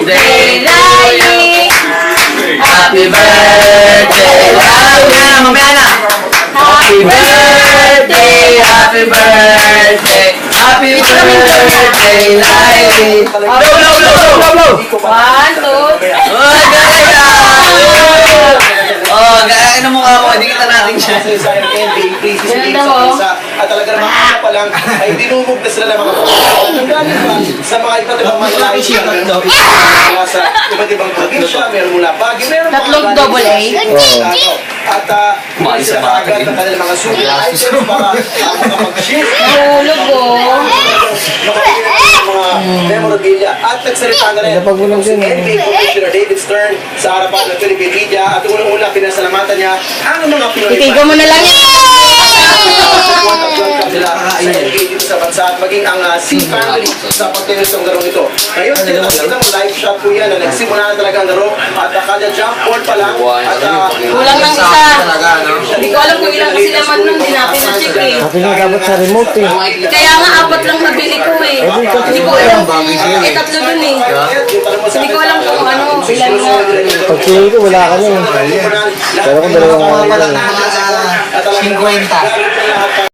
birthday, Riley! Happy birthday! Mamaya na! Happy birthday! Happy birthday! Happy birthday, Riley! Blow! 1, 2, oh, gaya ng mukha ko, hindi kita natin siya. At talaga naman kaya pa lang ay dinumog na sila ng mga nanggaling pa sa mga iba't ibang manlahi siya sa iba't ibang probinsya, meron mula Baguio, meron Tatlong double A. At sila kaagad ng kanilang mga sulit items para makapag-share Nahulog mga memorabilia at nagsalita na rin si NBA Commissioner David Stern sa harapan ng Philippine media at unang-una pinasalamatan niya ang mga Pinoy Itigo mo na lang yan! nila sa NBA dito sa bansa at maging ang Sea Family sa pagtayos ng larong ito. Ngayon, nakita mo live shot po yan na nagsimula na talaga ang laro at kada jump ball pa lang at Kulang ng isa. Hindi ko alam kung ilang kasi naman nun, hindi natin na-check eh. Sabi nga dapat sa remote eh. Kaya nga, 4 lang nabili ko eh. Hindi ko alam kung 3 dun eh. Hindi ko alam kung ano, ilan mo. Pag feeling ko wala ka na eh. Pero kung dalawang at 50.